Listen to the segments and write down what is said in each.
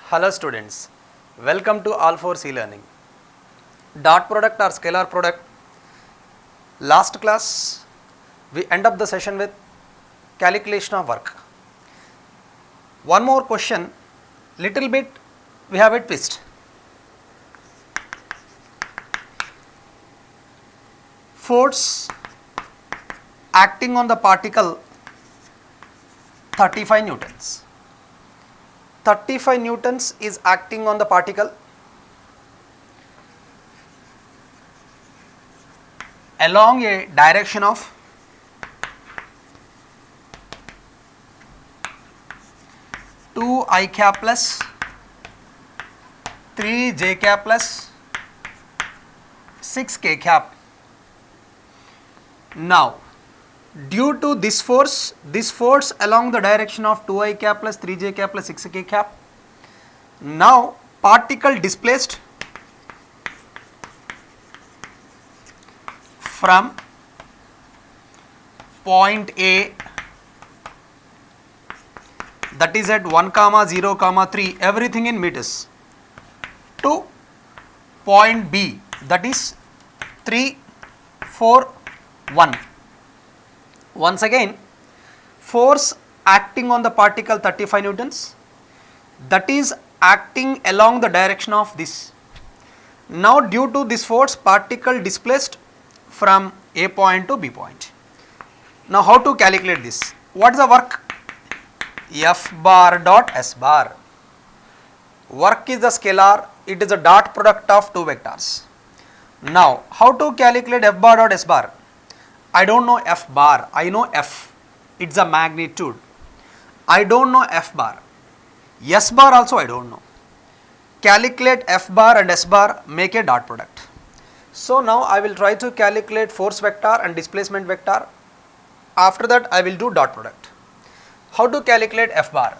Hello students, welcome to All4 C-Learning. Dot product or scalar product. Last class we end up the session with calculation of work. One more question, little bit we have a twist. Force acting on the particle 35 newtons. 35 newtons is acting on the particle along a direction of 2 I cap plus 3 j cap plus 6 k cap. Now, due to this force along the direction of 2 I cap plus 3 j cap plus 6 k cap, now particle displaced from point A, that is at 1, 0, 3, everything in meters, to point B, that is 3, 4, 1. Once again, force acting on the particle 35 newtons, that is acting along the direction of this. Now due to this force, particle displaced from A point to B point. Now how to calculate this? What is the work? F bar dot S bar. Work is the scalar, it is a dot product of two vectors. Now how to calculate F bar dot S bar? I don't know F bar, I know F, it is a magnitude. I don't know F bar. S bar also I don't know. Calculate F bar and S bar, make a dot product. So now I will try to calculate force vector and displacement vector. After that I will do dot product. How to calculate F bar?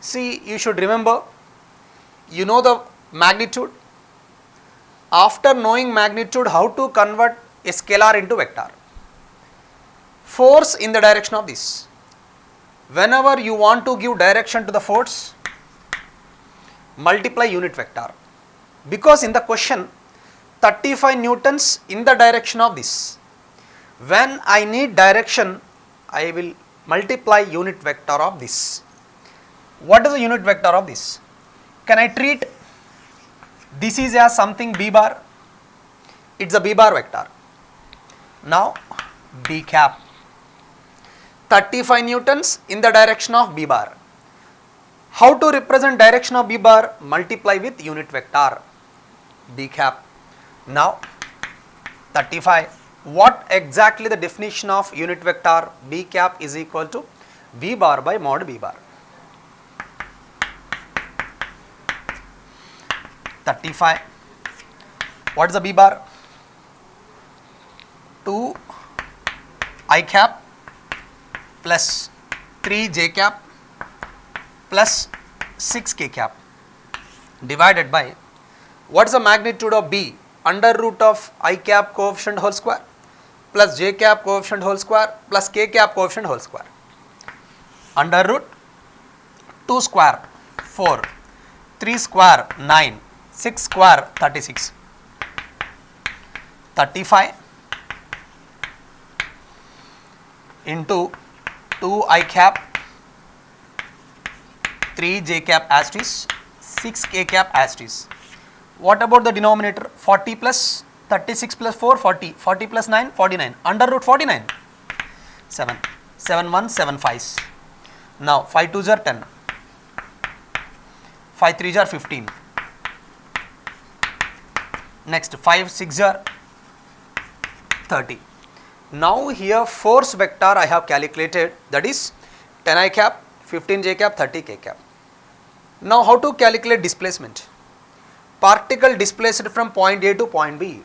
See, you should remember, you know the magnitude. After knowing magnitude, how to convert a scalar into vector? Force in the direction of this. Whenever you want to give direction to the force, multiply unit vector. Because in the question 35 newtons in the direction of this. When I need direction, I will multiply unit vector of this. What is the unit vector of this? Can I treat this is as something B bar? It's a B bar vector. Now B cap. 35 newtons in the direction of B bar. How to represent direction of B bar? Multiply with unit vector B cap. Now 35. What exactly the definition of unit vector? B cap is equal to B bar by mod B bar. 35. What is the B bar? 2 I cap plus 3 j cap plus 6 k cap divided by, what is the magnitude of B? Under root of I cap coefficient whole square plus j cap coefficient whole square plus k cap coefficient whole square. Under root 2 square 4, 3 square 9, 6 square 36. 35 into 2 I cap, 3 j cap as it is, 6 k cap as it is. What about the denominator? 40 plus 36 plus 4, 40, 40 plus 9, 49, under root 49, 7, 7 1, 7 5s. Now 5 2s are 10, 5 3s are 15. Next 5 6s are 30. Now here force vector I have calculated, that is 10 I cap, 15 j cap, 30 k cap. Now how to calculate displacement? Particle displaced from point A to point B.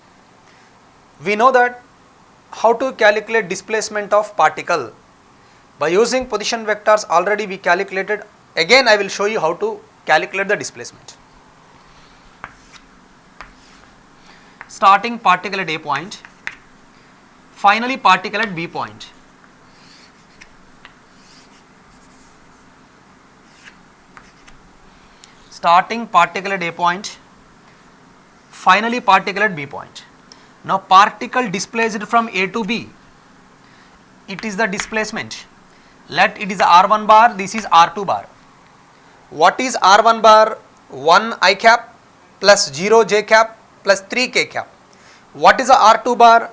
We know that how to calculate displacement of particle. By using position vectors already we calculated. Again I will show you how to calculate the displacement. Starting particle at A point, finally particle at B point. starting particle at A point, finally particle at B point. Now particle displaced from A to B, it is the displacement. Let it is R1 bar, this is R2 bar. What is R1 bar? 1 I cap plus 0 j cap plus 3 k cap. What is the R2 bar?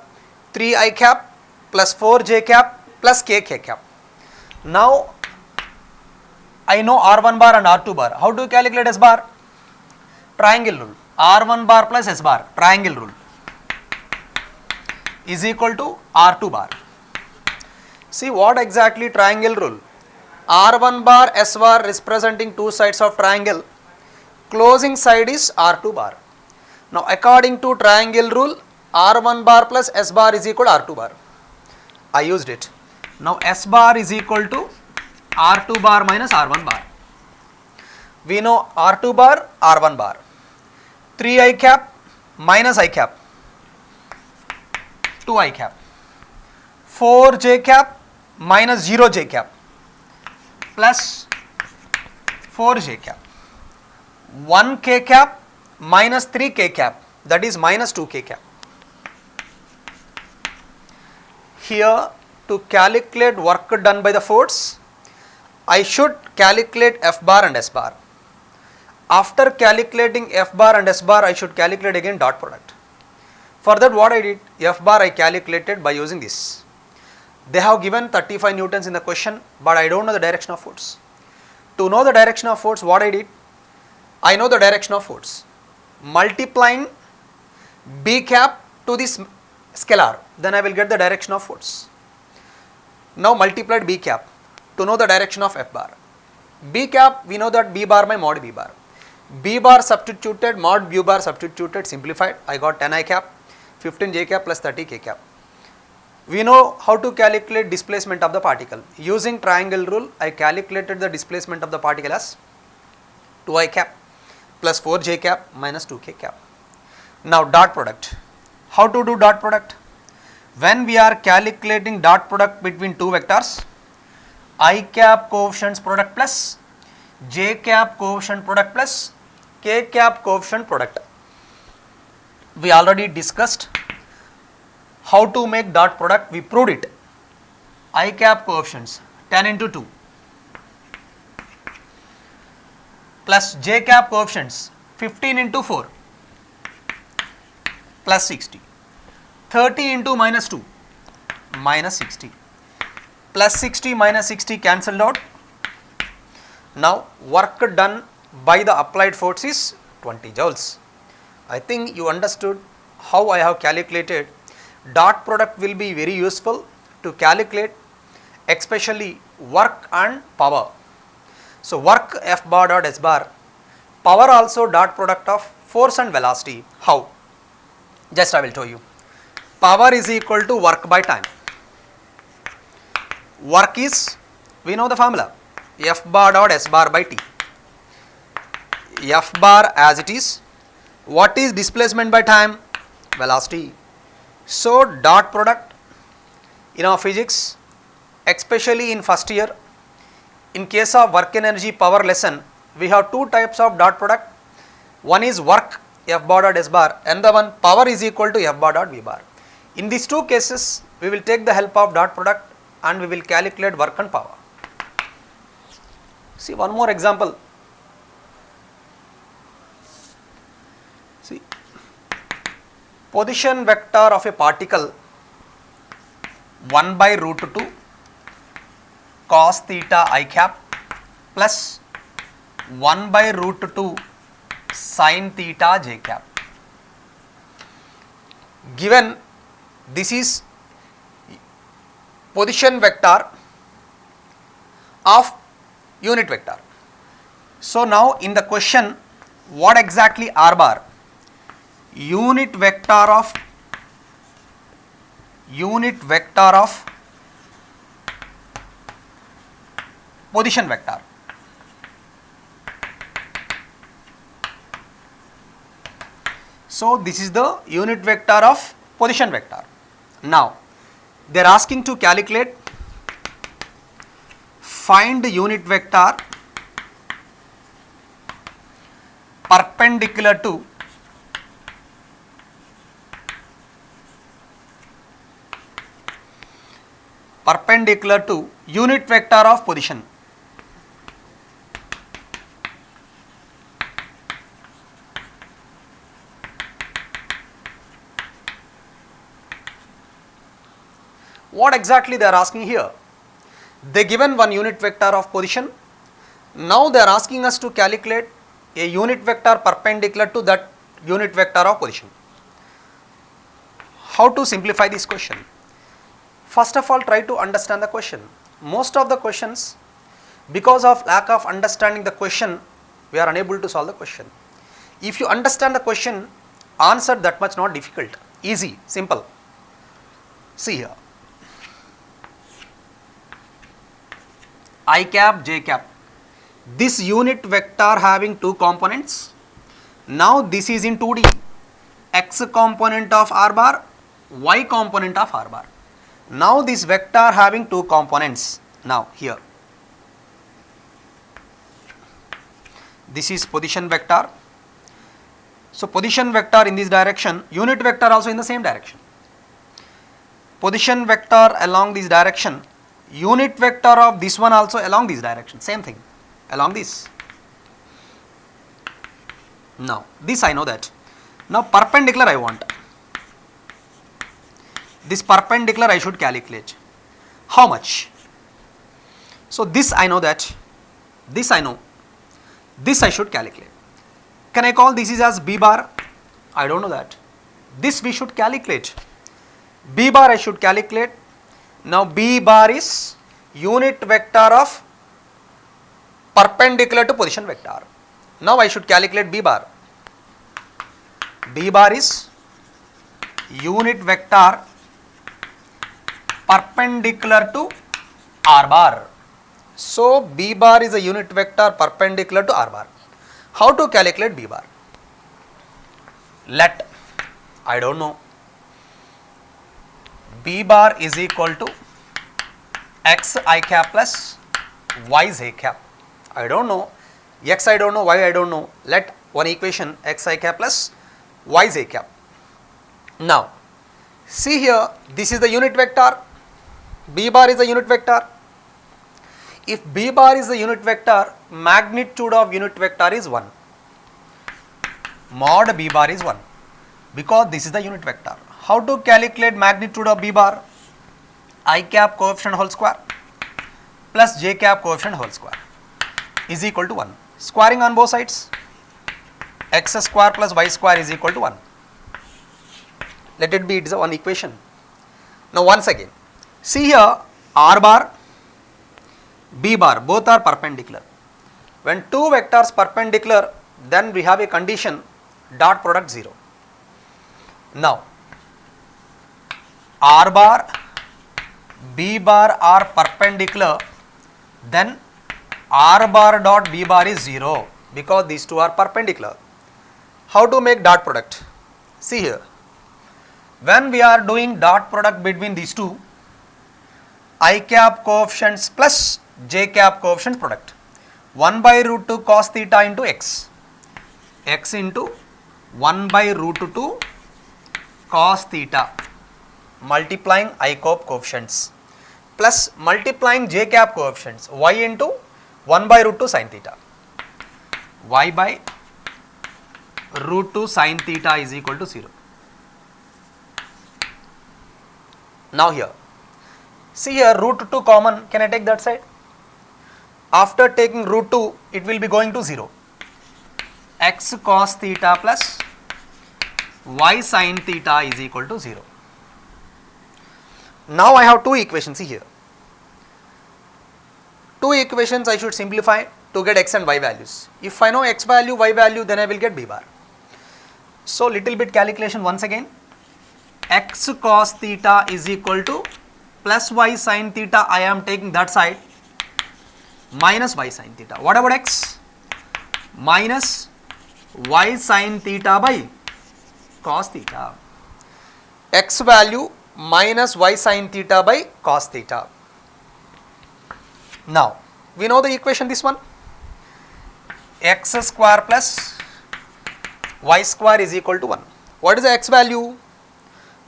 3 I cap plus 4 j cap plus k cap. Now I know R1 bar and R2 bar. How do you calculate S bar? Triangle rule. R1 bar plus S bar, triangle rule, is equal to R2 bar. See what exactly triangle rule? R1 bar, S bar representing two sides of triangle. Closing side is R2 bar. Now according to triangle rule, R1 bar plus S bar is equal to R2 bar. I used it. Now S bar is equal to R2 bar minus R1 bar. We know R2 bar, R1 bar. 3 I cap minus I cap, 2 I cap. 4 j cap minus 0 j cap plus 4 j cap. 1 k cap minus 3 k cap, that is minus 2 k cap. Here to calculate work done by the force, I should calculate F bar and S bar. After calculating F bar and S bar, I should calculate again dot product. For that what I did, F bar I calculated by using this. They have given 35 newtons in the question, but I don't know the direction of force. To know the direction of force, what I did, I know the direction of force. Multiplying B cap to this scalar, then I will get the direction of force. Now multiplied B cap to know the direction of F bar. B cap, we know that B bar by mod B bar. B bar substituted, mod B bar substituted, simplified. I got 10 I cap, 15 j cap plus 30 k cap. We know how to calculate displacement of the particle. Using triangle rule, I calculated the displacement of the particle as 2 I cap plus 4 j cap minus 2 k cap. Now dot product. How to do dot product? When we are calculating dot product between two vectors, I cap coefficients product plus j cap coefficient product plus k cap coefficient product. We already discussed how to make dot product, we proved it. I cap coefficients 10 into 2 plus j cap coefficients 15 into 4 plus 60, 30 into minus 2 minus 60, plus 60 minus 60 cancelled out. Now work done by the applied force is 20 joules. I think you understood how I have calculated. Dot product will be very useful to calculate especially work and power. So work F bar dot S bar, power also dot product of force and velocity. How? Just I will tell you. Power is equal to work by time. Work is, we know the formula, F bar dot S bar by T. F bar as it is. What is displacement by time? Velocity. So dot product in our physics, especially in first year, in case of work energy power lesson, we have two types of dot product. One is work F bar dot S bar, and the one power is equal to F bar dot V bar. In these two cases, we will take the help of dot product and we will calculate work and power. See one more example. See, position vector of a particle 1 by root 2 cos theta I cap plus 1 by root 2 sin theta j cap. Given this is position vector of unit vector. So now in the question, what exactly R bar? Unit vector of position vector. So this is the unit vector of position vector. Now they are asking to calculate, find the unit vector perpendicular to unit vector of position. What exactly they are asking here? They given one unit vector of position. Now they are asking us to calculate a unit vector perpendicular to that unit vector of position. How to simplify this question? First of all, try to understand the question. Most of the questions, because of lack of understanding the question, we are unable to solve the question. If you understand the question, answer that much not difficult, easy, simple. See here, I cap, j cap. This unit vector having two components. Now this is in 2D. X component of r bar, y component of r bar. Now this vector having two components. Now here, this is position vector. So position vector in this direction, unit vector also in the same direction. Position vector along this direction, unit vector of this one also along this direction, same thing, along this. Now this I know that. Now perpendicular I want. This perpendicular I should calculate. How much? So this I know that. This I know. This I should calculate. Can I call this is as b bar? I don't know that. This we should calculate. B bar I should calculate. Now b bar is unit vector of perpendicular to position vector. Now I should calculate b bar. B bar is unit vector perpendicular to r bar. So b bar is a unit vector perpendicular to r bar. How to calculate b bar? Let, I don't know, b bar is equal to x I cap plus y j cap. I don't know, x I don't know, y I don't know. Let one equation x I cap plus y j cap. Now see here, this is the unit vector, b bar is the unit vector. If b bar is the unit vector, magnitude of unit vector is 1. Mod b bar is 1, because this is the unit vector. How to calculate magnitude of b bar? I cap coefficient whole square plus j cap coefficient whole square is equal to 1. Squaring on both sides, x square plus y square is equal to 1. Let it be, it is one equation. Now once again, see here, r bar, b bar both are perpendicular. When two vectors perpendicular, then we have a condition dot product 0. Now r bar, b bar are perpendicular, then r bar dot b bar is 0, because these two are perpendicular. How to make dot product? See here, when we are doing dot product between these two, I cap coefficients plus j cap coefficients product, 1 by root 2 cos theta into x, x into 1 by root 2 cos theta multiplying I cap coefficients plus multiplying j cap coefficients, y into 1 by root 2 sin theta, y by root 2 sin theta is equal to 0. Now here, see here, root 2 common, can I take that side? After taking root 2, it will be going to 0. X cos theta plus y sin theta is equal to 0. Now I have two equations, see here. Two equations I should simplify to get x and y values. If I know x value, y value, then I will get b bar. So little bit calculation once again. X cos theta is equal to plus y sin theta, I am taking that side, minus y sin theta. What about x? Minus y sin theta by cos theta. X value minus y sin theta by cos theta. Now we know the equation, this one, x square plus y square is equal to 1. What is the x value?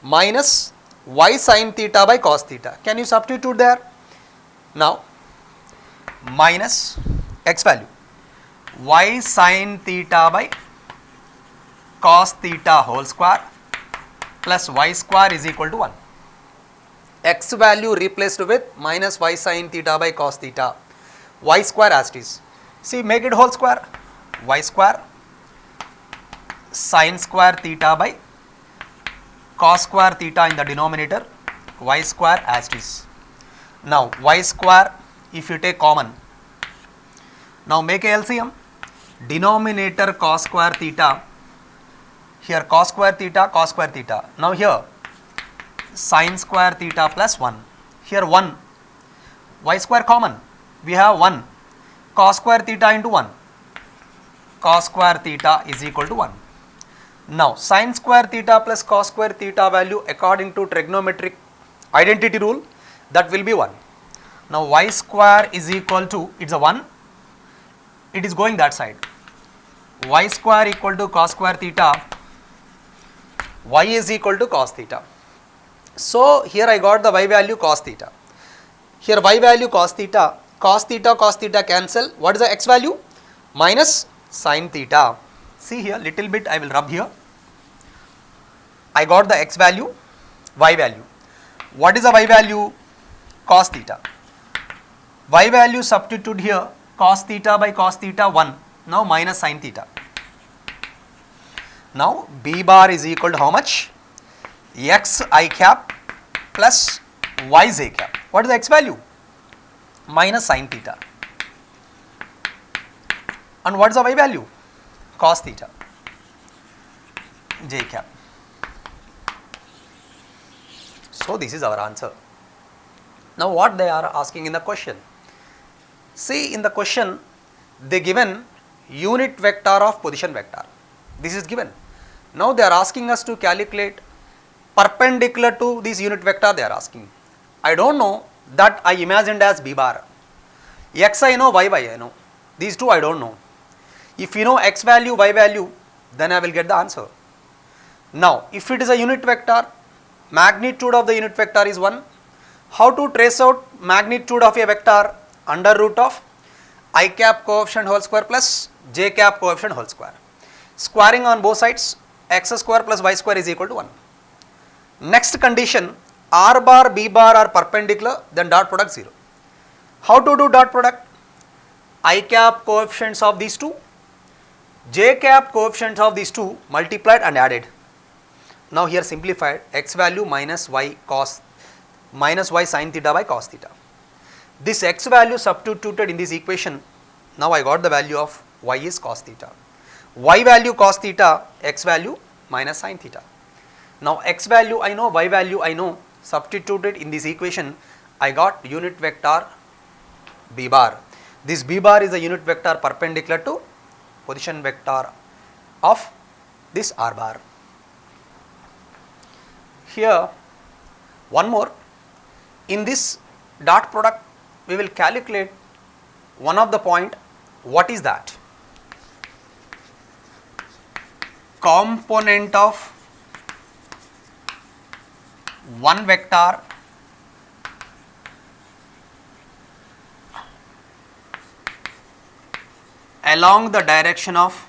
Minus y sin theta by cos theta. Can you substitute there? Now, minus x value y sin theta by cos theta whole square plus y square is equal to 1. X value replaced with minus y sin theta by cos theta, y square as it is. See, make it whole square, y square sin square theta by cos square theta in the denominator, y square as it is. Now, y square if you take common, now make a LCM, denominator cos square theta, here cos square theta, now here sin square theta plus 1, here 1, y square common, we have 1, cos square theta into 1, cos square theta is equal to 1. Now, sin square theta plus cos square theta value according to trigonometric identity rule, that will be 1. Now, y square is equal to, it's a 1, it is going that side, y square equal to cos square theta, y is equal to cos theta. So, here I got the y value cos theta, here y value cos theta cancel. What is the x value? Minus sin theta. See here, little bit I will rub here. I got the x value, y value. What is the y value? Cos theta. Y value substitute here, cos theta by cos theta 1, now minus sin theta. Now, b bar is equal to how much? X I cap plus y j cap. What is the x value? Minus sin theta. And what is the y value? Cos theta, j cap. So, this is our answer. Now, what they are asking in the question? See, in the question they given unit vector of position vector. This is given. Now, they are asking us to calculate perpendicular to this unit vector they are asking. I do not know, that I imagined as b bar. X I know, y I know. These two I do not know. If you know x value, y value, then I will get the answer. Now, if it is a unit vector, magnitude of the unit vector is 1. How to trace out magnitude of a vector? Under root of I cap coefficient whole square plus j cap coefficient whole square. Squaring on both sides, x square plus y square is equal to 1. Next condition, r bar, b bar are perpendicular, then dot product 0. How to do dot product? I cap coefficients of these two, j cap coefficients of these two multiplied and added. Now, here simplified, x value minus y sin theta by cos theta. This x value substituted in this equation, now I got the value of y is cos theta, y value cos theta, x value minus sin theta. Now, x value I know, y value I know, substituted in this equation, I got unit vector b bar. This b bar is a unit vector perpendicular to position vector of this r bar. Here, one more, in this dot product we will calculate one of the point. What is that? Component of one vector along the direction of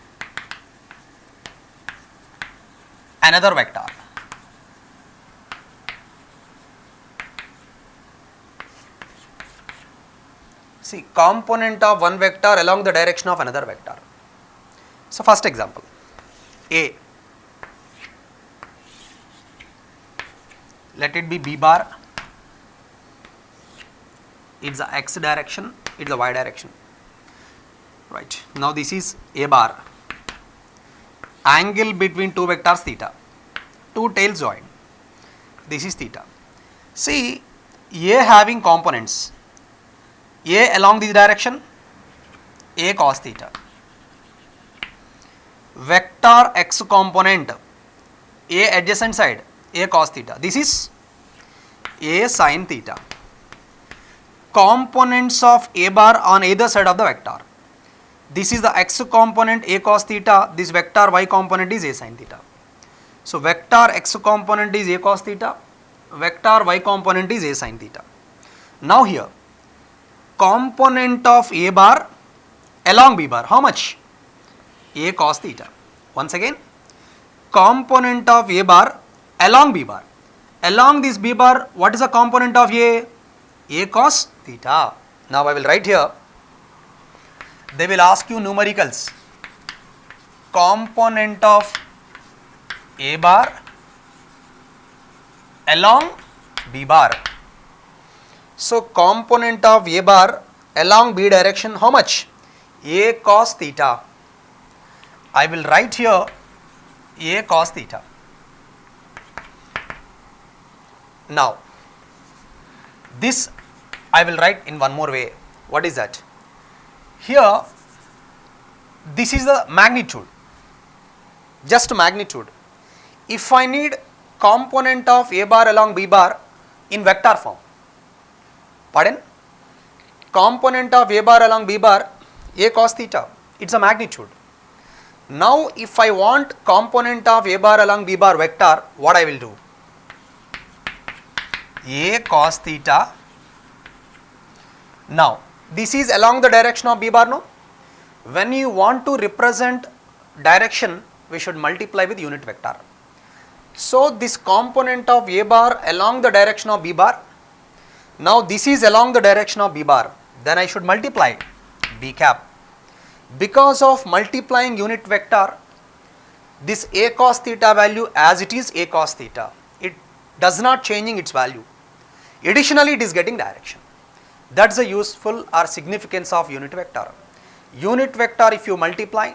another vector. See, component of one vector along the direction of another vector. So, first example, A, let it be b bar, it is the x direction, it is the y direction, right. Now, this is a bar, angle between two vectors theta, two tails joined, this is theta. See, A having components, A along this direction, A cos theta, vector x component, A adjacent side, A cos theta, this is A sin theta. Components of A bar on either side of the vector, This is the x component a cos theta, this vector y component is a sin theta. So vector x component is a cos theta, vector y component is a sin theta. Now here, component of a bar along b bar, how much? A cos theta. Once again, component of a bar along b bar. Along this b bar, what is the component of a? A cos theta. Now I will write here, they will ask you numericals. Component of a bar along b bar. So component of a bar along b direction, how much? A cos theta. I will write here a cos theta. Now this I will write in one more way. What is that? Here this is the magnitude, just magnitude. If I need component of a bar along b bar in vector form, pardon, component of a bar along b bar, a cos theta, it is a magnitude. Now if I want component of a bar along b bar vector, what I will do? A cos theta. Now this is along the direction of b bar, no? When you want to represent direction, we should multiply with unit vector. So this component of a bar along the direction of b bar, now this is along the direction of b bar, then I should multiply b cap. Because of multiplying unit vector, this a cos theta value as it is a cos theta, it does not changing its value. Additionally, it is getting direction. That is the useful or significance of unit vector. Unit vector, if you multiply,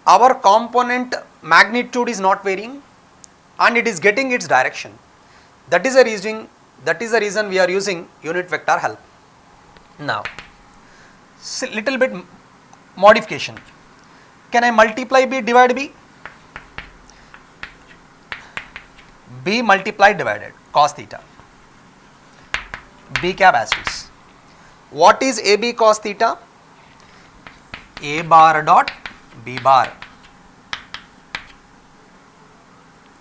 our component magnitude is not varying and it is getting its direction. That is the reason we are using unit vector help. Now, little bit modification. Can I multiply b divide b? B multiplied divided cos theta. B cap as it is. What is AB cos theta? A bar dot B bar.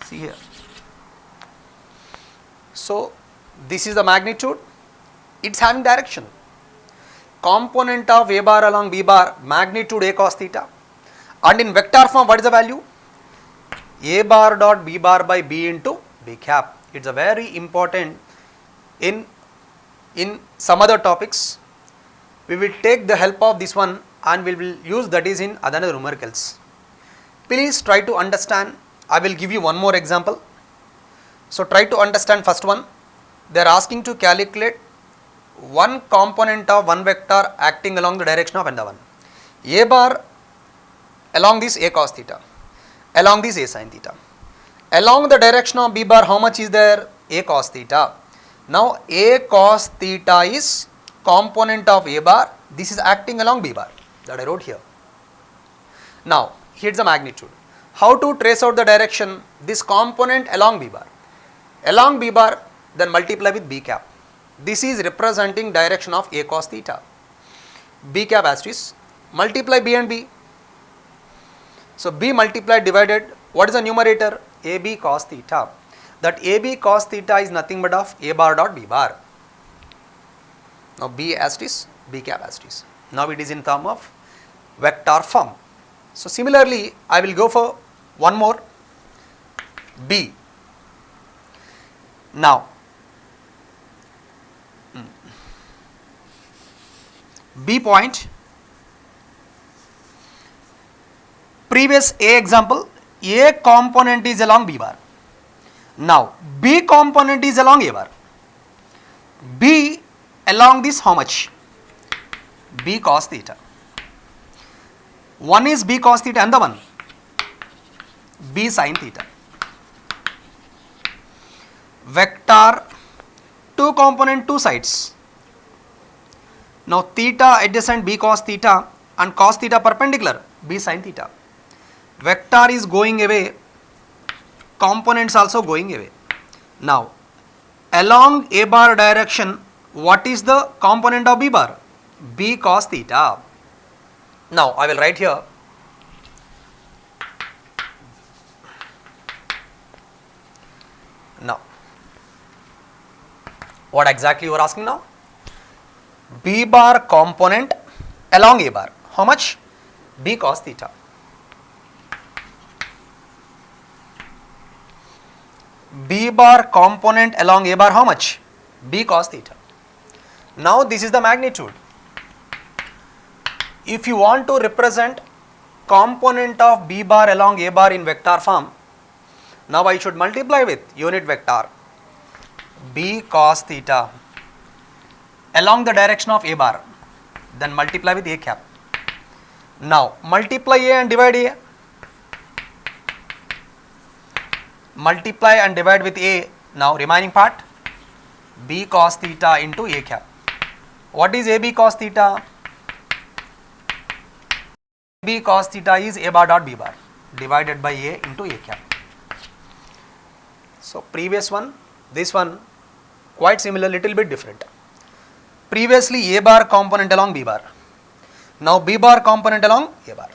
See here. So this is the magnitude, it is having direction. Component of A bar along B bar, magnitude A cos theta. And in vector form, what is the value? A bar dot B bar by B into B cap. It is a very important in some other topics. We will take the help of this one and we will use that is in other numericals. Please try to understand. I will give you one more example. So try to understand first one. They are asking to calculate one component of one vector acting along the direction of another one. A bar along this A cos theta, along this A sin theta. Along the direction of B bar, how much is there? A cos theta. Now A cos theta is component of A bar, this is acting along B bar, that I wrote here. Now here is the magnitude. How to trace out the direction? This component along B bar. Along B bar, then multiply with B cap. This is representing direction of A cos theta. B cap as it is, multiply B and B. So B multiplied divided, what is the numerator? AB cos theta. That AB cos theta is nothing but of A bar dot B bar. Now B as it is, B cap as it is. Now it is in term of vector form. So similarly, I will go for one more, B. Now B point, previous A example, A component is along B bar. Now B component is along A bar. B along this how much? B cos theta. One is B cos theta and the one B sin theta. Vector, two component, two sides. Now theta adjacent B cos theta and cos theta perpendicular B sin theta. Vector is going away, components also going away. Now along A bar direction, what is the component of B bar? B cos theta. Now I will write here now. What exactly you are asking now? B bar component along A bar. How much? B cos theta. B bar component along A bar how much? B cos theta. Now this is the magnitude. If you want to represent component of B bar along A bar in vector form, now I should multiply with unit vector B cos theta along the direction of A bar, then multiply with A cap. Now multiply A and divide A. Multiply and divide with A. Now remaining part B cos theta into A cap. What is AB cos theta? B cos theta is A bar dot B bar divided by A into A cap. So previous one, this one quite similar, little bit different. Previously A bar component along B bar. Now B bar component along A bar.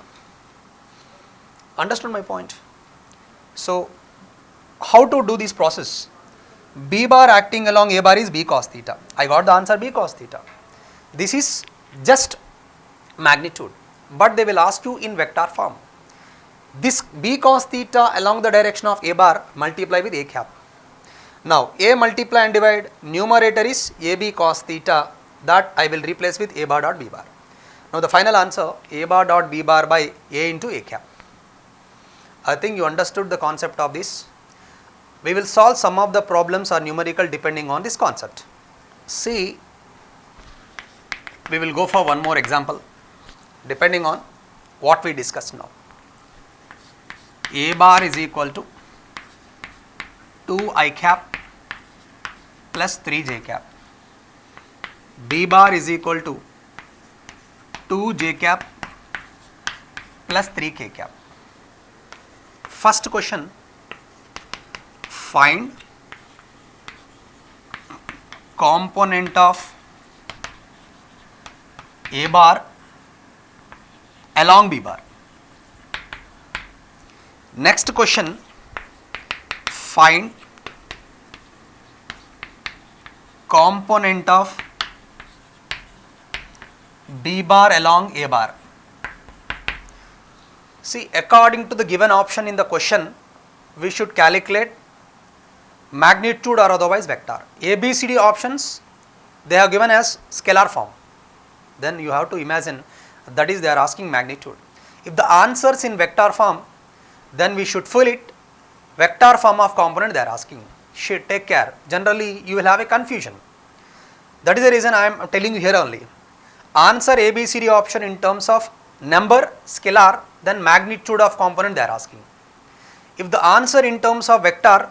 Understood my point? So how to do this process? B bar acting along A bar is B cos theta. I got the answer B cos theta. This is just magnitude, but they will ask you in vector form. This B cos theta along the direction of A bar multiply with A cap. Now A multiply and divide, numerator is AB cos theta, that I will replace with A bar dot B bar. Now the final answer A bar dot B bar by A into A cap. I think you understood the concept of this. We will solve some of the problems or numerical depending on this concept. See, we will go for one more example depending on what we discussed now. A bar is equal to 2 I cap plus 3 j cap. B bar is equal to 2 j cap plus 3 k cap. First question, find component of A bar along B bar. Next question, find component of B bar along A bar. See, according to the given option in the question, we should calculate magnitude or otherwise vector. A, B, C, D options they have given as scalar form. Then you have to imagine, that is they are asking magnitude. If the answers in vector form, then we should fill it vector form of component they are asking. Should take care. Generally you will have a confusion. That is the reason I am telling you here only. Answer A, B, C, D option in terms of number, scalar, then magnitude of component they are asking. If the answer in terms of vector,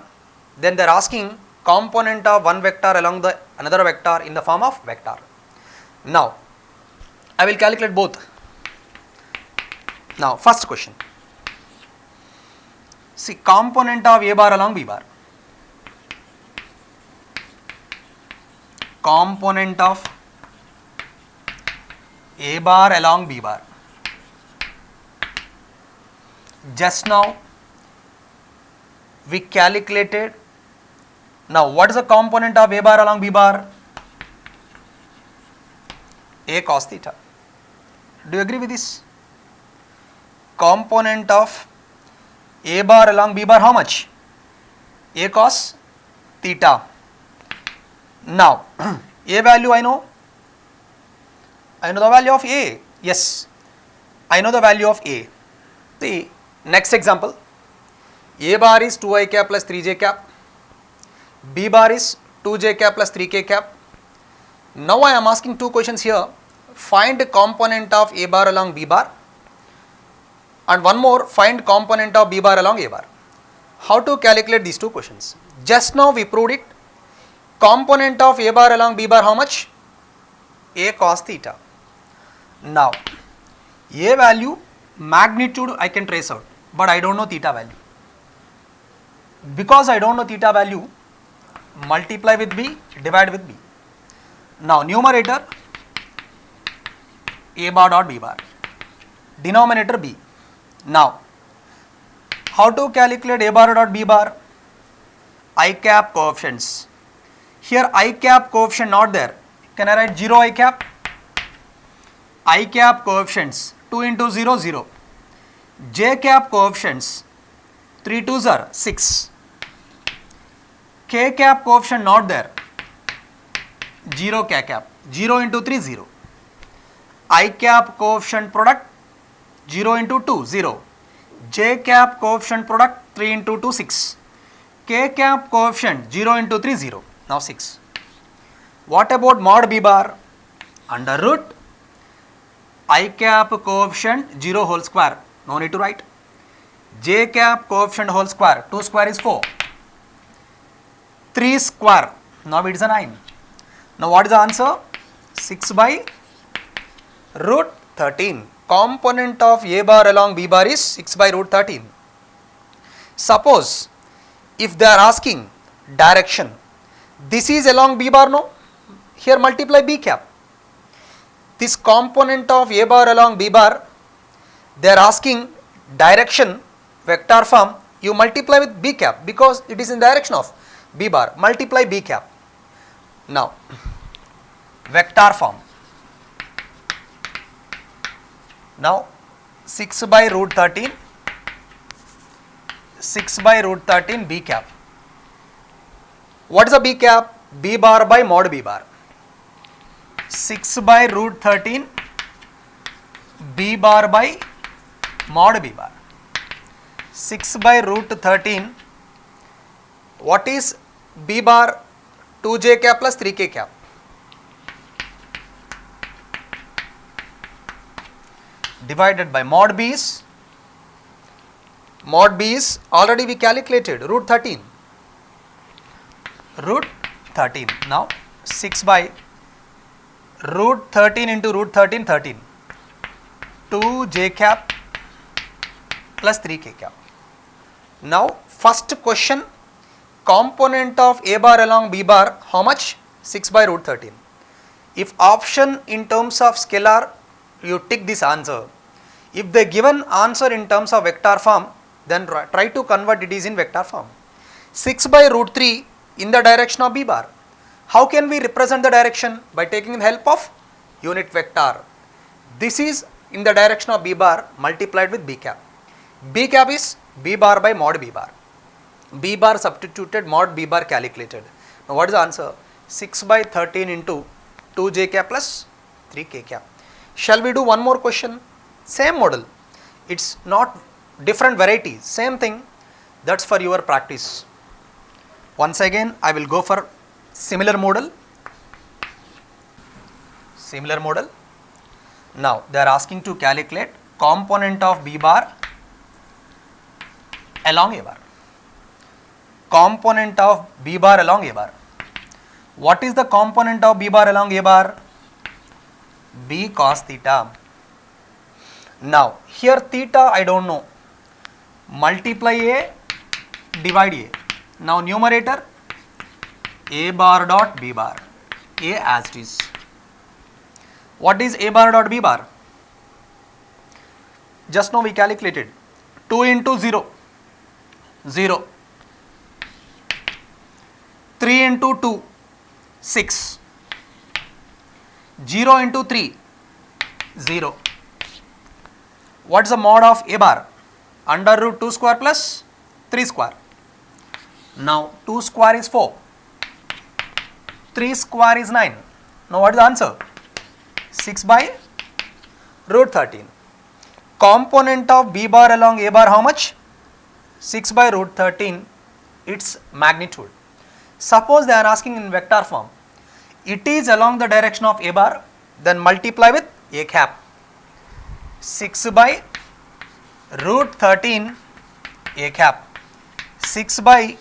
then they are asking component of one vector along the another vector in the form of vector. Now I will calculate both. Now first question. See, component of A bar along B bar. Component of A bar along B bar. Just now we calculated. Now what is the component of A bar along B bar? A cos theta. Do you agree with this? Component of A bar along B bar how much? A cos theta. Now A value I know. I know the value of A. Yes, I know the value of A. See, next example. A bar is 2i cap plus 3j cap. B bar is 2j cap plus 3k cap. Now I am asking two questions here. Find component of A bar along B bar, and one more, find component of B bar along A bar. How to calculate these two questions? Just now we proved it. Component of A bar along B bar how much? A cos theta. Now A value, magnitude I can trace out, but I don't know theta value. Because I don't know theta value, multiply with B, divide with B. Now numerator A bar dot B bar. denominator b. Now, how to calculate a bar dot b bar? I cap coefficients. Here I cap coefficient not there. Can I write 0 I cap? I cap coefficients 2 into 0 0. J cap coefficients 3 2s are 6. K cap coefficient not there. 0 K cap. 0 into 3 0. I cap coefficient product 0 into 2 0. J cap coefficient product 3 into 2 6. K cap coefficient 0 into 3 0. Now 6. What about mod b bar? Under root I cap coefficient 0 whole square. No need to write. J cap coefficient whole square. 2 square is 4. 3 square. Now it is a 9. Now what is the answer? 6 by root 13. Component of a bar along b bar is 6 by root 13. Suppose if they are asking direction, this is along b bar, no? Here multiply b cap. This component of a bar along b bar, they are asking direction, vector form, you multiply with b cap because it is in direction of b bar, multiply b cap. Now, vector form. Now, 6 by root 13, 6 by root 13 b cap. What is a b cap? B bar by mod b bar. 6 by root 13 b bar by mod b bar. 6 by root 13, what is b bar? 2j cap plus 3k cap. Divided by mod b is already we calculated root 13. Root 13. Now 6 by root 13 into root 13 13. 2j cap plus 3k cap. Now first question, component of a bar along b bar, how much? 6 by root 13. If option in terms of scalar, you tick this answer. If the given answer in terms of vector form, then try to convert it is in vector form. 6 by root 3 in the direction of b bar. How can we represent the direction? By taking the help of unit vector. This is in the direction of b bar multiplied with b cap. B cap is b bar by mod b bar. B bar substituted, mod b bar calculated. Now what is the answer? 6 by 13 into 2j cap plus 3k cap. Shall we do one more question? Same model. It's not different varieties. Same thing. That's for your practice. Once again, I will go for similar model. Similar model. Now they are asking to calculate component of b bar along a bar. Component of b bar along a bar. What is the component of b bar along a bar? B cos theta. Now here theta I don't know. Multiply a, divide a. Now numerator a bar dot b bar. A as it is. What is a bar dot b bar? Just now we calculated. 2 into 0. 0. 3 into 2. 6. 0 into 3. 0. What is the mod of a bar? Under root 2 square plus 3 square. Now 2 square is 4. 3 square is 9. Now what is the answer? 6 by root 13. Component of b bar along a bar how much? 6 by root 13, its magnitude. Suppose they are asking in vector form. It is along the direction of a bar, then multiply with a cap. 6 by root 13 a cap. 6 by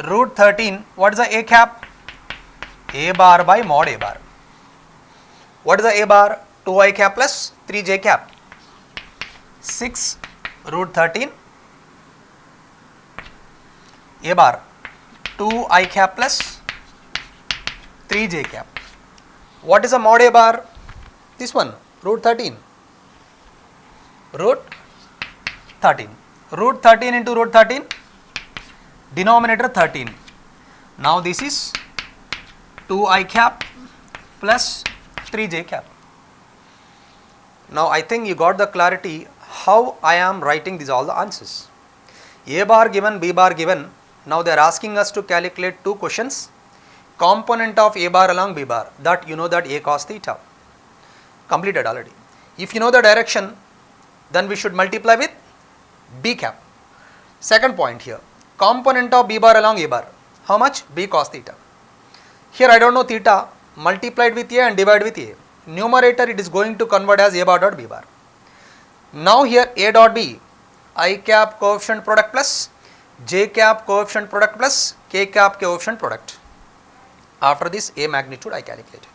root 13, what is the a cap? A bar by mod a bar. What is the a bar? 2i cap plus 3j cap. 6 root 13 a bar 2i cap plus 3j cap. What is a mod a bar? This one, root 13. root 13. Root 13 into root 13, denominator 13. Now this is 2i cap plus 3j cap. Now I think you got the clarity how I am writing these all the answers. A bar given, B bar given. Now they are asking us to calculate two questions. Component of A bar along B bar, that you know that A cos theta. Completed already. If you know the direction, then we should multiply with B cap. Second point here, component of B bar along A bar, how much? B cos theta. Here I don't know theta, multiplied with A and divided with A. Numerator it is going to convert as A bar dot B bar. Now here A dot B, I cap coefficient product plus J cap coefficient product plus K cap coefficient product. After this A magnitude I calculated.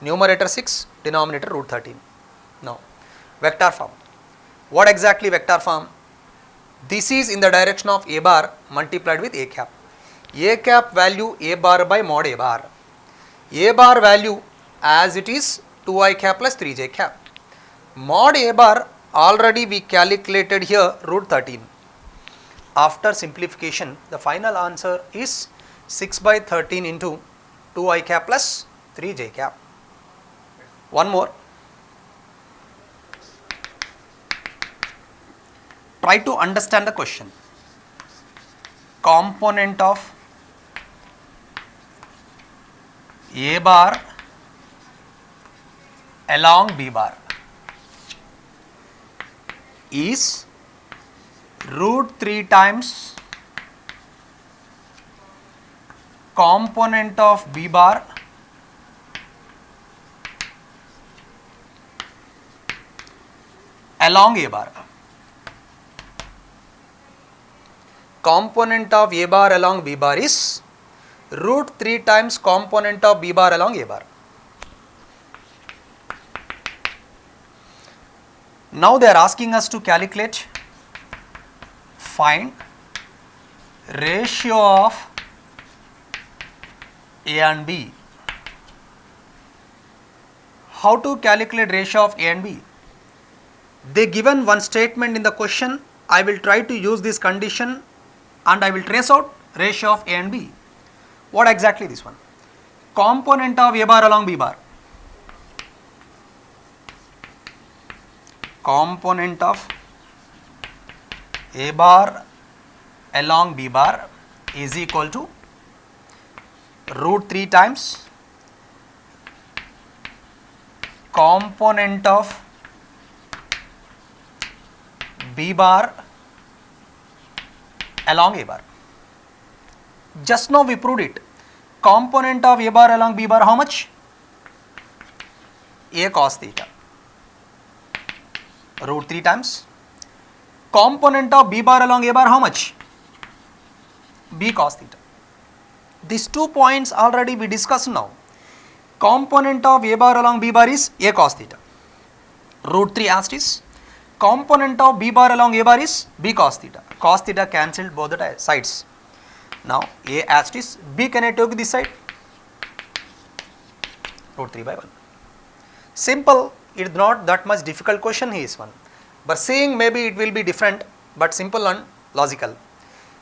Numerator 6, denominator root 13. Now vector form. What exactly vector form? This is in the direction of A bar multiplied with A cap. A cap value A bar by mod A bar. A bar value as it is 2i cap plus 3j cap. Mod A bar already we calculated here root 13. After simplification, the final answer is 6 by 13 into 2i cap plus 3j cap. One more. Try to understand the question. Component of A bar along B bar is root 3 times component of B bar along A bar. Component of A bar along B bar is root 3 times component of B bar along A bar. Now they are asking us to calculate, find ratio of A and B. How to calculate ratio of A and B? They given one statement in the question. I will try to use this condition and I will trace out ratio of A and B. What exactly this one? Component of A bar along B bar. Component of A bar along B bar is equal to root 3 times component of B bar along A bar. Just now we proved it. Component of A bar along B bar how much? A cos theta. Root 3 times component of B bar along A bar how much? B cos theta. These 2 points already we discussed now. Component of A bar along B bar is A cos theta. Root 3 as it is. Component of B bar along A bar is B cos theta. Cos theta cancelled both the sides. Now A as it is, B can I take this side? Root 3 by 1. Simple. It is not that much difficult question he is one. But seeing maybe it will be different, but simple and logical.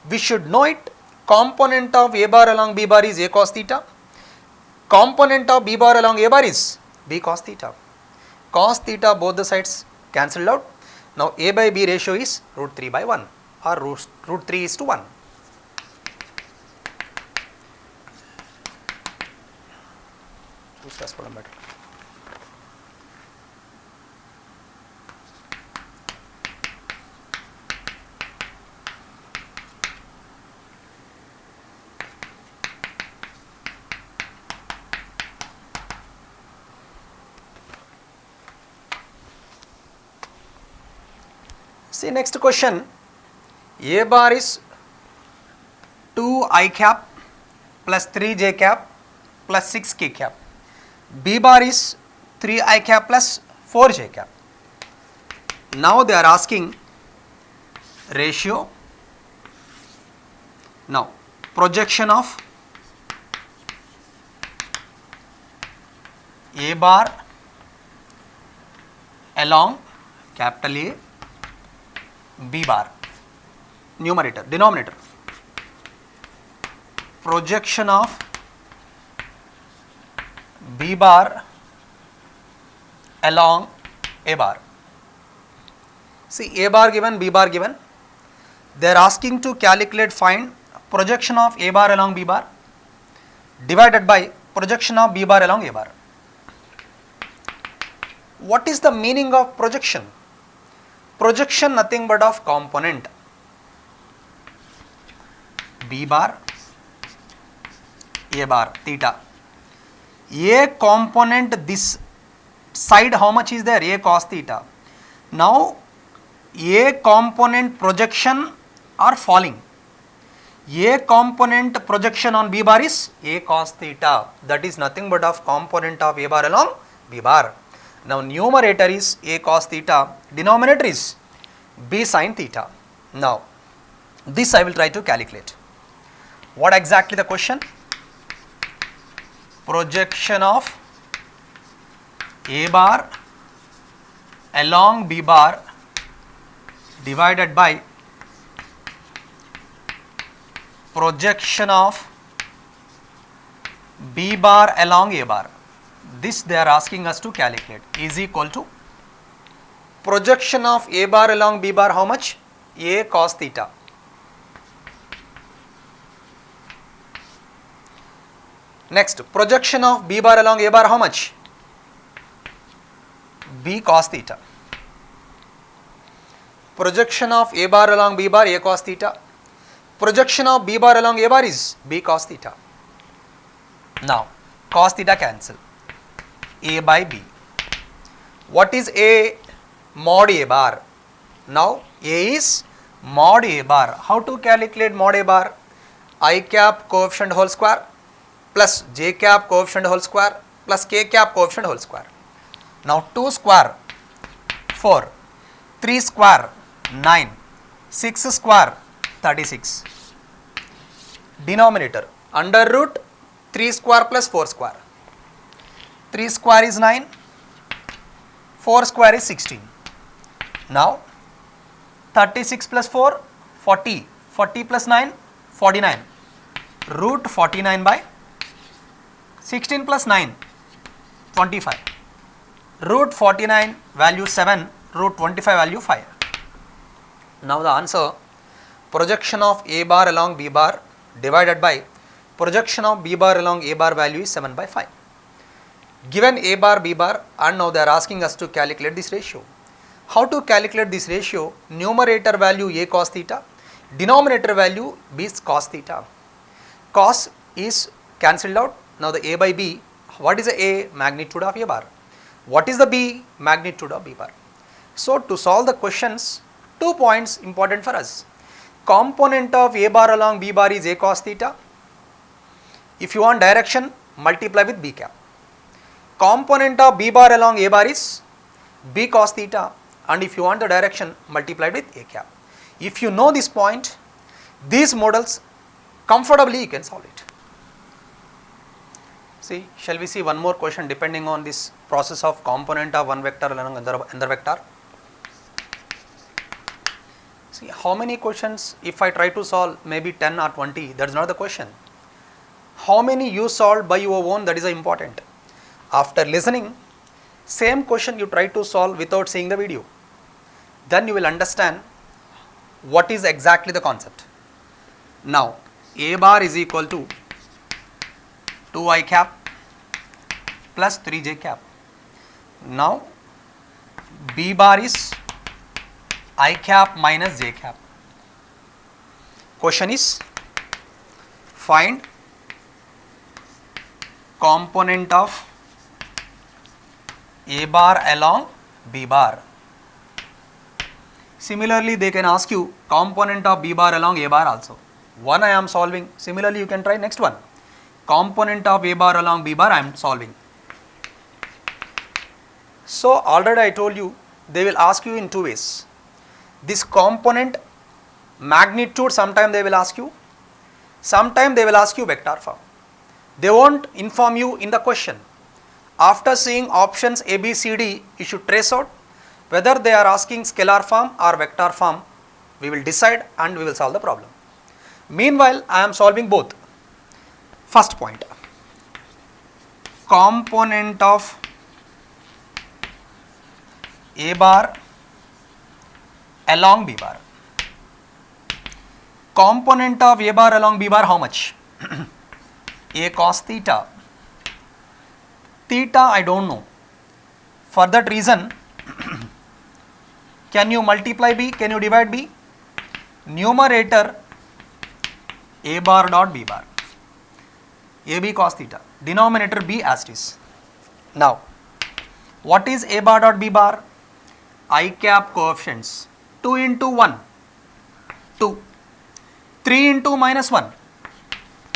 We should know it. Component of A bar along B bar is A cos theta. Component of B bar along A bar is B cos theta. Cos theta both the sides cancelled out. Now A by B ratio is root 3 by 1 or root 3 is to 1. See next question. A bar is 2i cap plus 3j cap plus 6k cap. B bar is 3i cap plus 4j cap. Now they are asking ratio. Now projection of A bar along capital A, B bar, numerator, denominator, projection of B bar along A bar. See, A bar given, B bar given. They are asking to calculate, find projection of A bar along B bar divided by projection of B bar along A bar. What is the meaning of projection? Projection nothing but of component B bar, A bar, theta. A component this side, how much is there? A cos theta. Now A component projection are falling. A component projection on B bar is A cos theta, that is nothing but of component of A bar along B bar. Now numerator is A cos theta, denominator is B sin theta. Now this I will try to calculate. What exactly the question? Projection of A bar along B bar divided by projection of B bar along A bar. This they are asking us to calculate is equal to projection of A bar along B bar, how much? A cos theta. Next, projection of B bar along A bar, how much? B cos theta. Projection of A bar along B bar, A cos theta. Projection of B bar along A bar is B cos theta. Now cos theta cancel, A by B. What is A? Mod A bar. Now A is mod A bar. How to calculate mod A bar? I cap coefficient whole square plus j cap coefficient whole square plus k cap coefficient whole square. Now 2 square 4, 3 square 9, 6 square 36. Denominator under root 3 square plus 4 square. 3 square is 9, 4 square is 16. Now 36 plus 4, 40, 40 plus 9, 49. Root 49 by 16 plus 9, 25. Root 49 value 7, root 25 value 5. Now the answer, projection of A bar along B bar divided by projection of B bar along A bar value is 7 by 5. Given A bar, B bar, and now they are asking us to calculate this ratio. How to calculate this ratio? Numerator value A cos theta, denominator value B cos theta. Cos is cancelled out. Now the A by B, what is the A? Magnitude of A bar. What is the B? Magnitude of B bar. So to solve the questions, 2 points important for us. Component of A bar along B bar is A cos theta. If you want direction, multiply with B cap. Component of B bar along A bar is B cos theta, and if you want the direction, multiply with A cap. If you know this point, these models comfortably you can solve it. See, shall we see one more question depending on this process of component of one vector along another vector? See, how many questions if I try to solve, maybe 10 or 20, that is not the question. How many you solved by your own, that is important. After listening, same question you try to solve without seeing the video. Then you will understand what is exactly the concept. Now, A bar is equal to 2i cap plus 3j cap. Now, B bar is I cap minus j cap. Question is, find component of A bar along B bar. Similarly, they can ask you component of B bar along A bar also. One I am solving. Similarly, you can try next one. Component of A bar along B bar I am solving. So already I told you they will ask you in 2 ways. This component magnitude sometime they will ask you, sometime they will ask you vector form. They won't inform you in the question. After seeing options A, B, C, D, you should trace out Whether they are asking scalar form or vector form, we will decide and we will solve the problem. Meanwhile, I am solving both. First point, component of A bar along B bar. Component of A bar along B bar, how much? A cos theta. Theta I don't know. For that reason, can you multiply B? Can you divide B? Numerator A bar dot B bar. AB cos theta. Denominator B as it is. Now, what is A bar dot B bar? I cap coefficients. 2 into 1, 2. 3 into minus 1,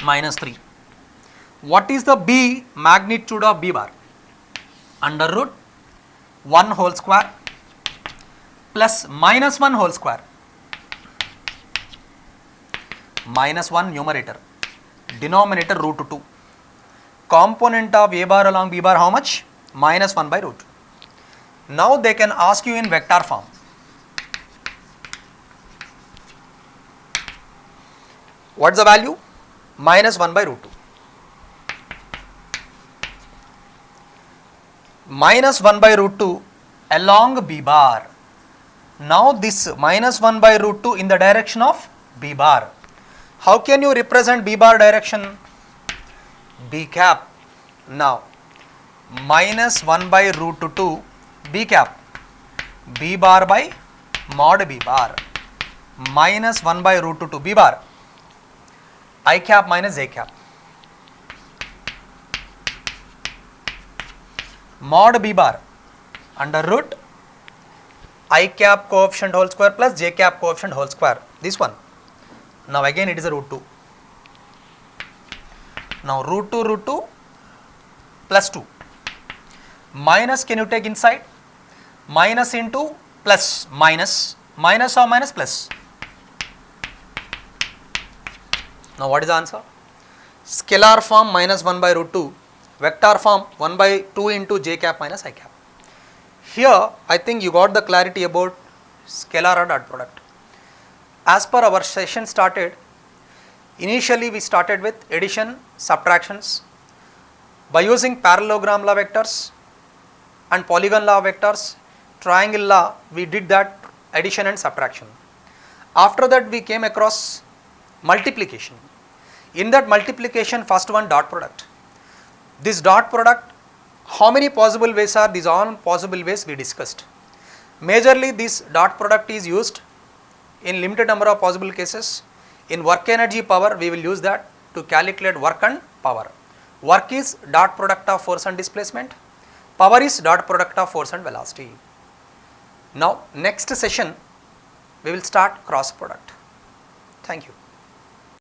minus 3. What is the B magnitude of B bar? Under root 1 whole square plus minus 1 whole square. Minus 1 numerator. Denominator root 2. Component of A bar along B bar, how much? Minus 1 by root 2. Now they can ask you in vector form. What's the value? Minus 1 by root 2. Minus 1 by root 2 along B bar. Now this minus 1 by root 2 in the direction of B bar. How can you represent B bar direction? B cap. Now minus 1 by root 2 B cap. B bar by mod B bar. Minus 1 by root 2 B bar. I cap minus J cap. Mod B bar under root I cap coefficient whole square plus J cap coefficient whole square. This one. Now again it is a root 2. Now root 2 plus 2. Minus can you take inside? Minus into plus minus. Minus or minus plus. Now what is the answer? Scalar form minus 1 by root 2, vector form 1 by 2 into j cap minus I cap. Here I think you got the clarity about scalar or dot product. As per our session started, initially we started with addition, subtractions. By using parallelogram law vectors and polygon law vectors, triangle law, we did that addition and subtraction. After that we came across multiplication. In that multiplication, first one dot product. This dot product, how many possible ways are? These all possible ways we discussed. Majorly this dot product is used in limited number of possible cases. In work energy power, we will use that to calculate work and power. Work is dot product of force and displacement. Power is dot product of force and velocity. Now next session we will start cross product. Thank you.